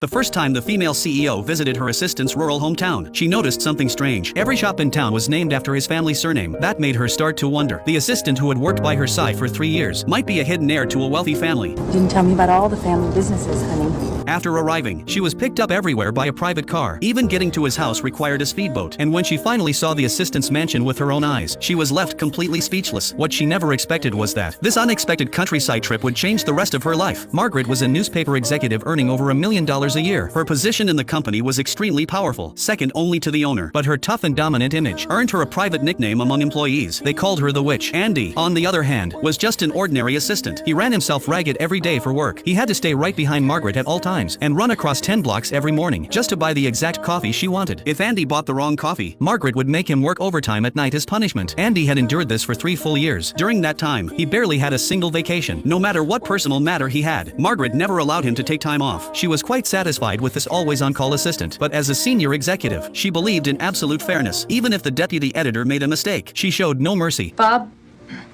The first time the female CEO visited her assistant's rural hometown, she noticed something strange. Every shop in town was named after his family surname. That made her start to wonder. The assistant who had worked by her side for 3 years might be a hidden heir to a wealthy family. You didn't tell me about all the family businesses, honey. After arriving, she was picked up everywhere by a private car. Even getting to his house required a speedboat. And when she finally saw the assistant's mansion with her own eyes, she was left completely speechless. What she never expected was that this unexpected countryside trip would change the rest of her life. Margaret was a newspaper executive earning over $1 million a year. Her position in the company was extremely powerful, second only to the owner. But her tough and dominant image earned her a private nickname among employees. They called her the Witch. Andy, on the other hand, was just an ordinary assistant. He ran himself ragged every day for work. He had to stay right behind Margaret at all times and run across 10 blocks every morning just to buy the exact coffee she wanted. If Andy bought the wrong coffee, Margaret would make him work overtime at night as punishment. Andy had endured this for 3 full years. During that time, he barely had a single vacation. No matter what personal matter he had, Margaret never allowed him to take time off. She was quite satisfied with this always-on-call assistant. But as a senior executive, she believed in absolute fairness. Even if the deputy editor made a mistake, she showed no mercy. Bob,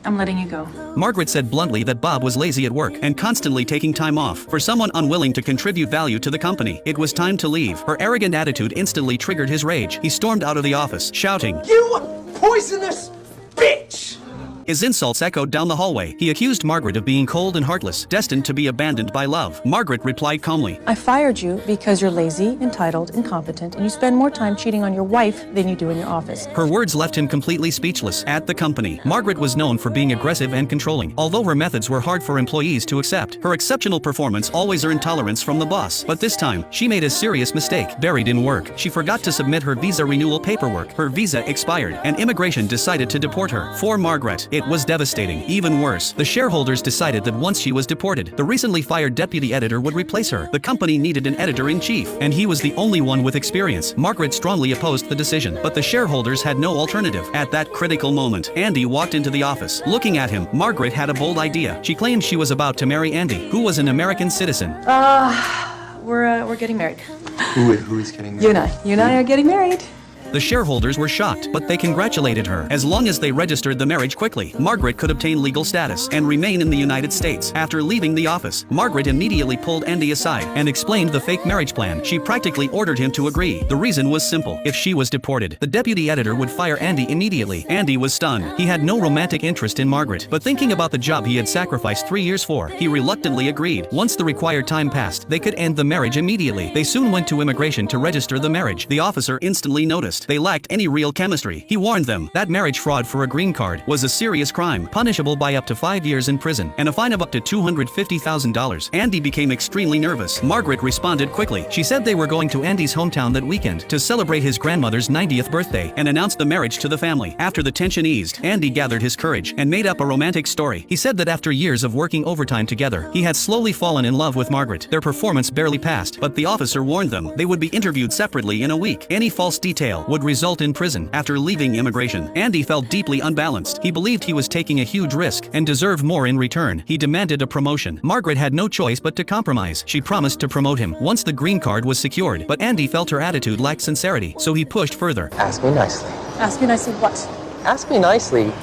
I'm letting you go. Margaret said bluntly that Bob was lazy at work and constantly taking time off. For someone unwilling to contribute value to the company, it was time to leave. Her arrogant attitude instantly triggered his rage. He stormed out of the office, shouting, "You poisonous bitch!" His insults echoed down the hallway. He accused Margaret of being cold and heartless, destined to be abandoned by love. Margaret replied calmly, I fired you because you're lazy, entitled, incompetent, and you spend more time cheating on your wife than you do in your office. Her words left him completely speechless. At the company, Margaret was known for being aggressive and controlling. Although her methods were hard for employees to accept, her exceptional performance always earned tolerance from the boss. But this time, she made a serious mistake. Buried in work, she forgot to submit her visa renewal paperwork. Her visa expired, and immigration decided to deport her. For Margaret, it was devastating. Even worse, the shareholders decided that once she was deported, the recently fired deputy editor would replace her. The company needed an editor-in-chief, and he was the only one with experience. Margaret strongly opposed the decision, but the shareholders had no alternative. At that critical moment, Andy walked into the office. Looking at him, Margaret had a bold idea. She claimed she was about to marry Andy, who was an American citizen. We're getting married. Who is getting married? You and I are getting married. The shareholders were shocked, but they congratulated her. As long as they registered the marriage quickly, Margaret could obtain legal status and remain in the United States. After leaving the office, Margaret immediately pulled Andy aside and explained the fake marriage plan. She practically ordered him to agree. The reason was simple. If she was deported, the deputy editor would fire Andy immediately. Andy was stunned. He had no romantic interest in Margaret, but thinking about the job he had sacrificed 3 years for, he reluctantly agreed. Once the required time passed, they could end the marriage immediately. They soon went to immigration to register the marriage. The officer instantly noticed they lacked any real chemistry. He warned them that marriage fraud for a green card was a serious crime, punishable by up to 5 years in prison and a fine of up to $250,000. Andy became extremely nervous. Margaret responded quickly. She said they were going to Andy's hometown that weekend to celebrate his grandmother's 90th birthday and announced the marriage to the family. After the tension eased, Andy gathered his courage and made up a romantic story. He said that after years of working overtime together, he had slowly fallen in love with Margaret. Their performance barely passed, but the officer warned them they would be interviewed separately in a week. Any false detail would result in prison. After leaving immigration, Andy felt deeply unbalanced. He believed he was taking a huge risk and deserved more in return. He demanded a promotion. Margaret had no choice but to compromise. She promised to promote him once the green card was secured, but Andy felt her attitude lacked sincerity, so he pushed further. Ask me nicely. Ask me nicely what? Ask me nicely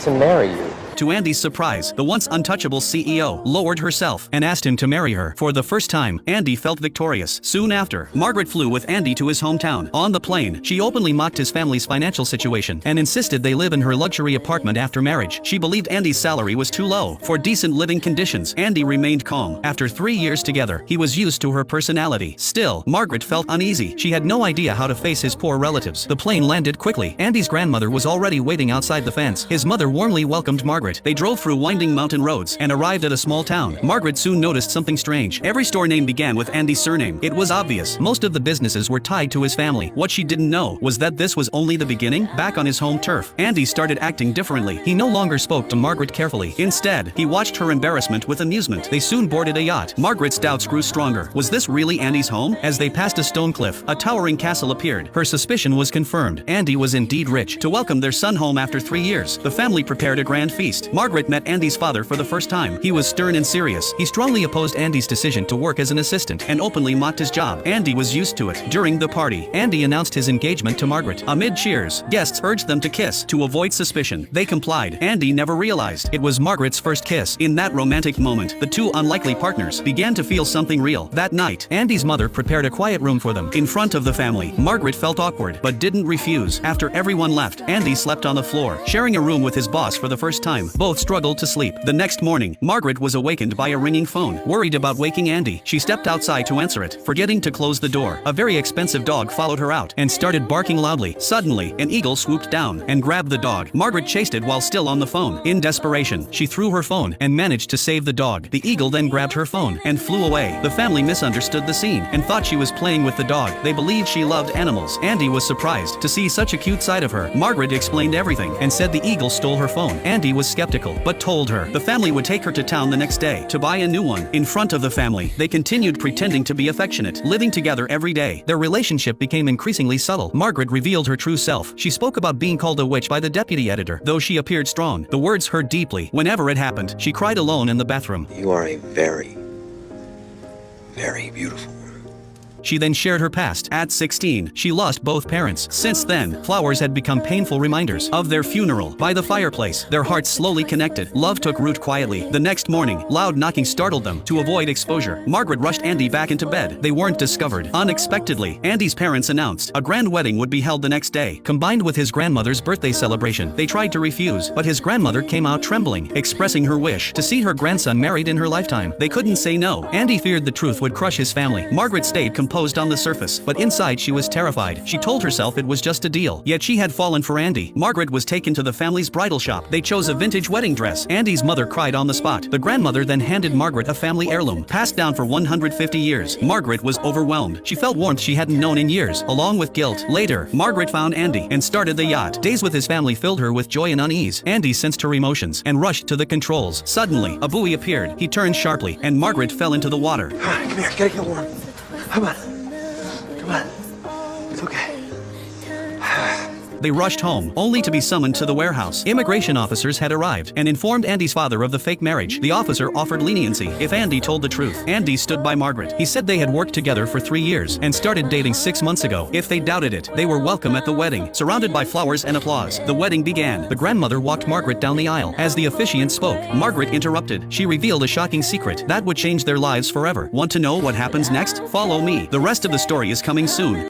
to marry you. To Andy's surprise, the once untouchable CEO lowered herself and asked him to marry her. For the first time, Andy felt victorious. Soon after, Margaret flew with Andy to his hometown. On the plane, she openly mocked his family's financial situation and insisted they live in her luxury apartment after marriage. She believed Andy's salary was too low for decent living conditions. Andy remained calm. After 3 years together, he was used to her personality. Still, Margaret felt uneasy. She had no idea how to face his poor relatives. The plane landed quickly. Andy's grandmother was already waiting outside the fence. His mother warmly welcomed Margaret. They drove through winding mountain roads and arrived at a small town. Margaret soon noticed something strange. Every store name began with Andy's surname. It was obvious. Most of the businesses were tied to his family. What she didn't know was that this was only the beginning. Back on his home turf, Andy started acting differently. He no longer spoke to Margaret carefully. Instead, he watched her embarrassment with amusement. They soon boarded a yacht. Margaret's doubts grew stronger. Was this really Andy's home? As they passed a stone cliff, a towering castle appeared. Her suspicion was confirmed. Andy was indeed rich. To welcome their son home after 3 years, the family prepared a grand feast. feast. Margaret met Andy's father for the first time. He was stern and serious. He strongly opposed Andy's decision to work as an assistant and openly mocked his job. Andy was used to it. During the party, Andy announced his engagement to Margaret. Amid cheers, guests urged them to kiss to avoid suspicion. They complied. Andy never realized it was Margaret's first kiss. In that romantic moment, the two unlikely partners began to feel something real. That night, Andy's mother prepared a quiet room for them in front of the family. Margaret felt awkward but didn't refuse. After everyone left, Andy slept on the floor, sharing a room with his boss for the first time. Both struggled to sleep. The next morning, Margaret was awakened by a ringing phone. Worried about waking Andy, she stepped outside to answer it, forgetting to close the door. A very expensive dog followed her out and started barking loudly. Suddenly, an eagle swooped down and grabbed the dog. Margaret chased it while still on the phone. In desperation, she threw her phone and managed to save the dog. The eagle then grabbed her phone and flew away. The family misunderstood the scene and thought she was playing with the dog. They believed she loved animals. Andy was surprised to see such a cute side of her. Margaret explained everything and said the eagle stole her phone. Andy was skeptical but told her the family would take her to town the next day to buy a new one. In front of the family, they continued pretending to be affectionate, living together every day. Their relationship became increasingly subtle. Margaret revealed her true self. She spoke about being called a witch by the deputy editor. Though she appeared strong, the words hurt deeply. Whenever it happened, she cried alone in the bathroom. You are a very, very beautiful woman. She then shared her past. At 16, she lost both parents. Since then, flowers had become painful reminders of their funeral. By the fireplace, their hearts slowly connected. Love took root quietly. The next morning, loud knocking startled them. To avoid exposure, Margaret rushed Andy back into bed. They weren't discovered. Unexpectedly, Andy's parents announced a grand wedding would be held the next day, combined with his grandmother's birthday celebration. They tried to refuse, but his grandmother came out trembling, expressing her wish to see her grandson married in her lifetime. They couldn't say no. Andy feared the truth would crush his family. Margaret stayed composed on the surface, but inside she was terrified. She told herself it was just a deal, yet she had fallen for Andy. Margaret was taken to the family's bridal shop. They chose a vintage wedding dress. Andy's mother cried on the spot. The grandmother then handed Margaret a family heirloom, passed down for 150 years. Margaret was overwhelmed. She felt warmth she hadn't known in years, along with guilt. Later, Margaret found Andy and started the yacht. Days with his family filled her with joy and unease. Andy sensed her emotions and rushed to the controls. Suddenly, a buoy appeared. He turned sharply, and Margaret fell into the water. Come here, gotta get warm. Come on. Come on. It's okay. They rushed home, only to be summoned to the warehouse. Immigration officers had arrived and informed Andy's father of the fake marriage. The officer offered leniency if Andy told the truth. Andy stood by Margaret. He said they had worked together for 3 years and started dating 6 months ago. If they doubted it, they were welcome at the wedding, surrounded by flowers and applause. The wedding began. The grandmother walked Margaret down the aisle. As the officiant spoke, Margaret interrupted. She revealed a shocking secret that would change their lives forever. Want to know what happens next? Follow me. The rest of the story is coming soon.